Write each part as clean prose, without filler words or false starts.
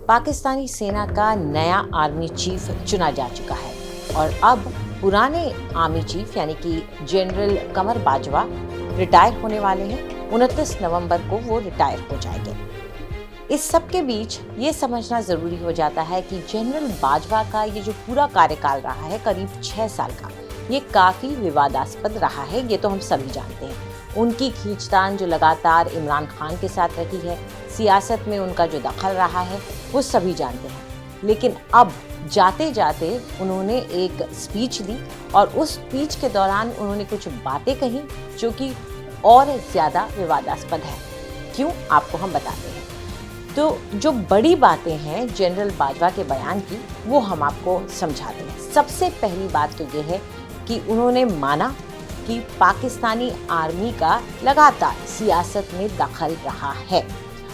पाकिस्तानी सेना का नया आर्मी चीफ चुना जा चुका है और अब पुराने आर्मी चीफ यानी कि जनरल कमर बाजवा रिटायर होने वाले हैं। 29 नवंबर को वो रिटायर हो जाएंगे। इस सब के बीच ये समझना ज़रूरी हो जाता है कि जनरल बाजवा का ये जो पूरा कार्यकाल रहा है करीब 6 साल का, ये काफ़ी विवादास्पद रहा है। ये तो हम सभी जानते हैं। उनकी खींचतान जो लगातार इमरान खान के साथ रही है, सियासत में उनका जो दखल रहा है, वो सभी जानते हैं। लेकिन अब जाते जाते उन्होंने एक स्पीच दी और उस स्पीच के दौरान उन्होंने कुछ बातें कही जो कि और ज़्यादा विवादास्पद है। क्यों, आपको हम बताते हैं। तो जो बड़ी बातें हैं जनरल बाजवा के बयान की, वो हम आपको समझाते हैं। सबसे पहली बात तो ये है कि उन्होंने माना कि पाकिस्तानी आर्मी का लगातार सियासत में दखल रहा है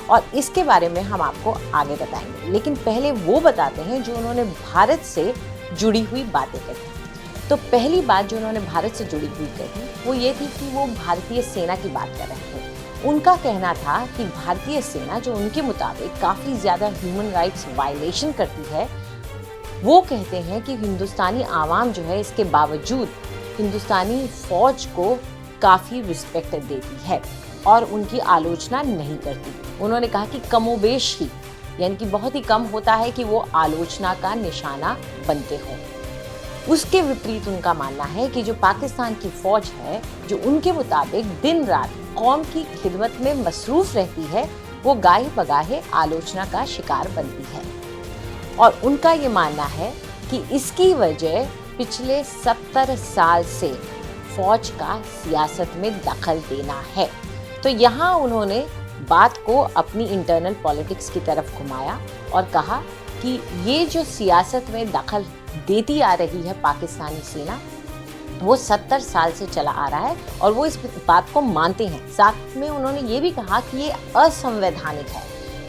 और इसके बारे में हम आपको आगे बताएंगे। लेकिन पहले वो बताते हैं जो उन्होंने भारत से जुड़ी हुई बातें कही। तो पहली बात जो उन्होंने भारत से जुड़ी हुई कही वो ये थी कि वो भारतीय सेना की बात कर रहे थे। उनका कहना था कि भारतीय सेना जो उनके मुताबिक काफ़ी ज़्यादा ह्यूमन राइट्स वायलेशन करती है, वो कहते हैं कि हिंदुस्तानी आवाम जो है इसके बावजूद हिंदुस्तानी फौज को काफ़ी रिस्पेक्ट देती है और उनकी आलोचना नहीं करती। उन्होंने कहा कि कमोबेश ही, यानी कि बहुत ही कम होता है कि वो आलोचना का निशाना बनते हों। उसके विपरीत उनका मानना है कि जो पाकिस्तान की फौज है, जो उनके मुताबिक दिन रात कौम की खिदमत में मसरूफ़ रहती है, वो गाहे बगाहे आलोचना का शिकार बनती है। और उनका ये मानना है कि इसकी वजह पिछले 70 साल से फौज का सियासत में दखल देना है। तो यहाँ उन्होंने बात को अपनी इंटरनल पॉलिटिक्स की तरफ घुमाया और कहा कि ये जो सियासत में दखल देती आ रही है पाकिस्तानी सेना, वो 70 साल से चला आ रहा है और वो इस बात को मानते हैं। साथ में उन्होंने ये भी कहा कि ये असंवैधानिक है,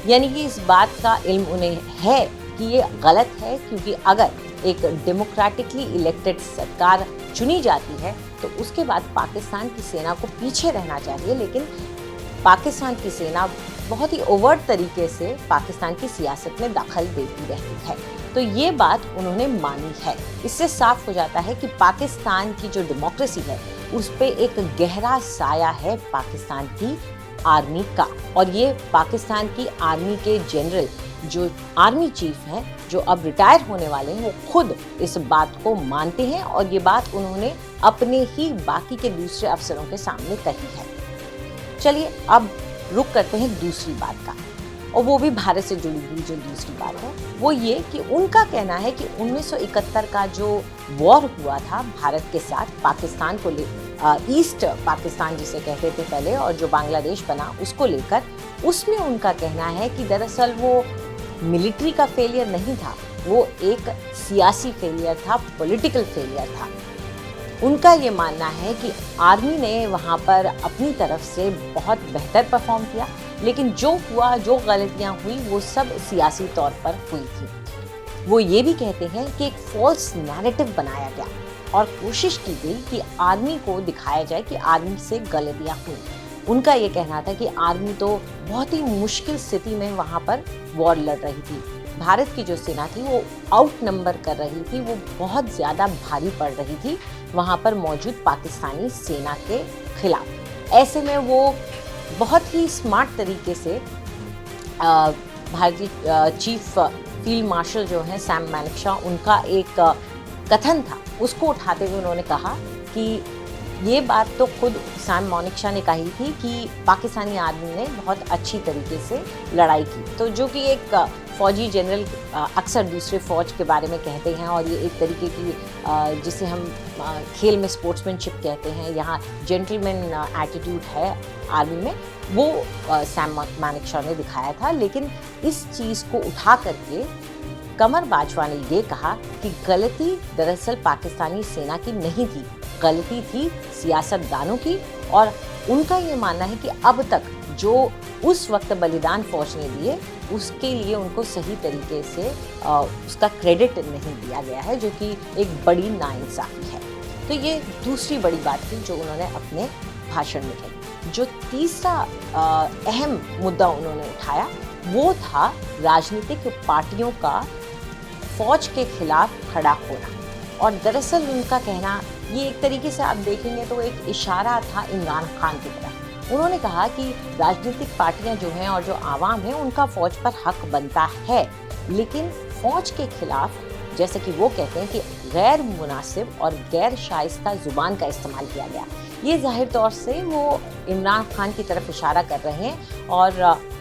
यानी कि इस बात का इल्म उन्हें है कि ये गलत है, क्योंकि अगर एक डेमोक्रेटिकली इलेक्टेड सरकार चुनी जाती है तो उसके बाद पाकिस्तान की सेना को पीछे रहना चाहिए। लेकिन पाकिस्तान की सेना बहुत ही ओवर्ट तरीके से पाकिस्तान की सियासत में दखल देती रहती है। तो ये बात उन्होंने मानी है। इससे साफ हो जाता है कि पाकिस्तान की जो डेमोक्रेसी है उस पे एक गहरा साया है पाकिस्तान की आर्मी का। और ये पाकिस्तान की आर्मी के जनरल जो आर्मी चीफ हैं, जो अब रिटायर होने वाले हैं, वो खुद इस बात को मानते हैं और ये बात उन्होंने अपने ही बाकी के दूसरे अफसरों के सामने कही है। चलिए अब रुक करते हैं दूसरी बात का, और वो भी भारत से जुड़ी हुई जो दूसरी बात है वो ये कि उनका कहना है कि 1971 का जो वॉर हुआ था भारत के साथ पाकिस्तान को ईस्ट पाकिस्तान जिसे कहते थे पहले, और जो बांग्लादेश बना उसको लेकर, उसमें उनका कहना है कि दरअसल वो मिलिट्री का फेलियर नहीं था, वो एक सियासी फेलियर था, पॉलिटिकल फेलियर था। उनका ये मानना है कि आर्मी ने वहाँ पर अपनी तरफ से बहुत बेहतर परफॉर्म किया, लेकिन जो हुआ, जो गलतियाँ हुई, वो सब सियासी तौर पर हुई थी। वो ये भी कहते हैं कि एक फॉल्स नैरेटिव बनाया गया और कोशिश की गई कि आर्मी को दिखाया जाए कि आर्मी से गलतियाँ हुई। उनका ये कहना था कि आर्मी तो बहुत ही मुश्किल स्थिति में वहाँ पर वॉर लड़ रही थी। भारत की जो सेना थी वो आउट नंबर कर रही थी, वो बहुत ज़्यादा भारी पड़ रही थी वहाँ पर मौजूद पाकिस्तानी सेना के खिलाफ। ऐसे में वो बहुत ही स्मार्ट तरीके से भारतीय चीफ फील्ड मार्शल जो हैं सैम मानेकशॉ, उनका एक कथन था, उसको उठाते हुए उन्होंने कहा कि ये बात तो खुद सैम मानेकशॉ ने कही थी कि पाकिस्तानी आर्मी ने बहुत अच्छी तरीके से लड़ाई की। तो जो कि एक फौजी जनरल अक्सर दूसरे फौज के बारे में कहते हैं, और ये एक तरीके की जिसे हम खेल में स्पोर्ट्समैनशिप कहते हैं, यहाँ जेंटलमैन एटीट्यूड है आर्मी में, वो सैम मानेकशॉ ने दिखाया था। लेकिन इस चीज़ को उठा करके कमर बाजवा ने ये कहा कि गलती दरअसल पाकिस्तानी सेना की नहीं थी, गलती थी सियासतदानों की। और उनका ये मानना है कि अब तक जो उस वक्त बलिदान फौज ने दिए उसके लिए उनको सही तरीके से उसका क्रेडिट नहीं दिया गया है, जो कि एक बड़ी नाइंसाफ़ी है। तो ये दूसरी बड़ी बात थी जो उन्होंने अपने भाषण में कही। जो तीसरा अहम मुद्दा उन्होंने उठाया वो था राजनीतिक पार्टियों का फौज के खिलाफ खड़ा होना। और दरअसल उनका कहना, ये एक तरीके से आप देखेंगे तो एक इशारा था इमरान खान की तरफ। उन्होंने कहा कि राजनीतिक पार्टियां जो हैं और जो आवाम है उनका फौज पर हक बनता है, लेकिन फौज के खिलाफ, जैसे कि वो कहते हैं कि गैर मुनासिब और गैर शाइस्ता जुबान का इस्तेमाल किया गया। ये जाहिर तौर से वो इमरान खान की तरफ इशारा कर रहे हैं और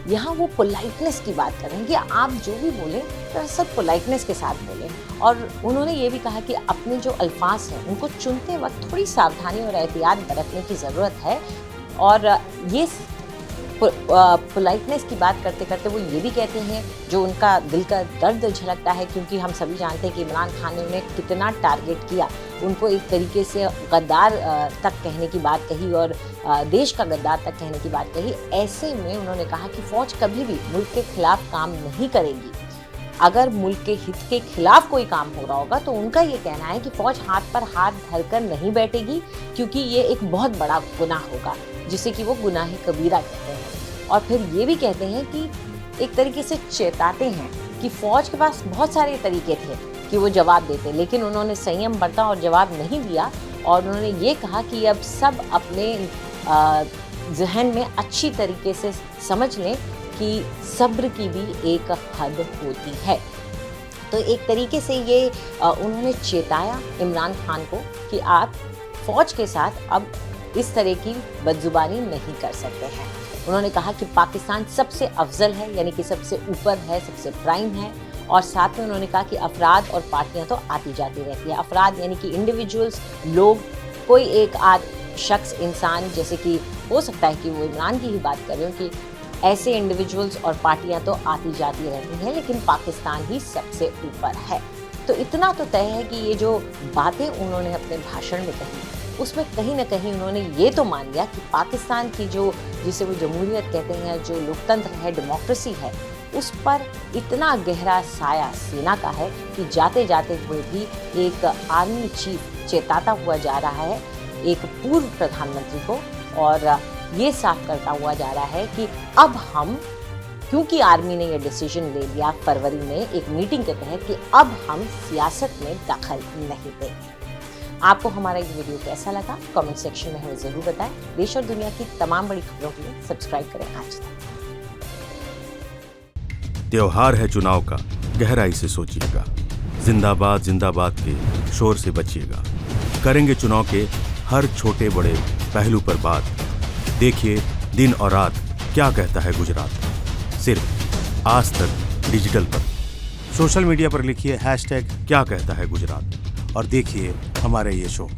यहाँ वो पोलाइटनेस की बात कर रहे हैं कि आप जो भी बोलें दरअसल पोलाइटनेस के साथ बोलें। और उन्होंने ये भी कहा कि अपने जो अल्फाज हैं उनको चुनते वक्त थोड़ी सावधानी और एहतियात बरतने की ज़रूरत है। और ये पोलाइटनेस की बात करते करते वो ये भी कहते हैं, जो उनका दिल का दर्द झलकता है, क्योंकि हम सभी जानते हैं कि इमरान खान ने उन्हें कितना टारगेट किया, उनको एक तरीके से गद्दार तक कहने की बात कही और देश का गद्दार तक कहने की बात कही। ऐसे में उन्होंने कहा कि फौज कभी भी मुल्क के खिलाफ काम नहीं करेगी। अगर मुल्क के हित के खिलाफ कोई काम हो रहा होगा तो उनका ये कहना है कि फौज हाथ पर हाथ धरकर नहीं बैठेगी, क्योंकि ये एक बहुत बड़ा गुनाह होगा, जिसे कि वो गुनाह कबीरा कहते हैं। और फिर ये भी कहते हैं कि एक तरीके से चेताते हैं कि फौज के पास बहुत सारे तरीके थे कि वो जवाब देते, लेकिन उन्होंने संयम बरता और जवाब नहीं दिया। और उन्होंने ये कहा कि अब सब अपने जहन में अच्छी तरीके से समझ लें कि सब्र की भी एक हद होती है। तो एक तरीके से ये उन्होंने चेताया इमरान खान को कि आप फौज के साथ अब इस तरह की बदजुबानी नहीं कर सकते हैं। उन्होंने कहा कि पाकिस्तान सबसे अफजल है, यानी कि सबसे ऊपर है, सबसे प्राइम है। और साथ में उन्होंने कहा कि अफराद और पार्टियां तो आती जाती रहती है। अफराद यानी कि इंडिविजुअल्स, लोग, कोई एक आध शख्स, इंसान, जैसे कि हो सकता है कि वो इमरान की ही बात कर रहे हो कि ऐसे इंडिविजुअल्स और पार्टियां तो आती जाती रहती हैं, लेकिन पाकिस्तान ही सबसे ऊपर है। तो इतना तो तय है कि ये जो बातें उन्होंने अपने भाषण में कही, उसमें कहीं ना कहीं उन्होंने ये तो मान लिया कि पाकिस्तान की जो, जिसे वो जमहूरियत कहते हैं, जो लोकतंत्र है, डेमोक्रेसी है, उस पर इतना गहरा साया सेना का है कि जाते जाते हुए भी एक आर्मी चीफ चेताता हुआ जा रहा है एक पूर्व प्रधानमंत्री को, और ये साफ करता हुआ जा रहा है कि अब हम, क्योंकि आर्मी ने ये डिसीजन ले लिया फरवरी में एक मीटिंग के तहत, कि अब हम सियासत में दखल नहीं देंगे। आपको हमारा ये वीडियो कैसा लगा कमेंट सेक्शन में हमें ज़रूर बताएं। देश और दुनिया की तमाम बड़ी खबरों के लिए सब्सक्राइब करें आज तक। त्योहार है चुनाव का, गहराई से सोचिएगा। जिंदाबाद जिंदाबाद के शोर से बचिएगा। करेंगे चुनाव के हर छोटे बड़े पहलू पर बात। देखिए दिन और रात क्या कहता है गुजरात, सिर्फ आज तक डिजिटल पर। सोशल मीडिया पर लिखिए # क्या कहता है गुजरात और देखिए हमारे ये शो।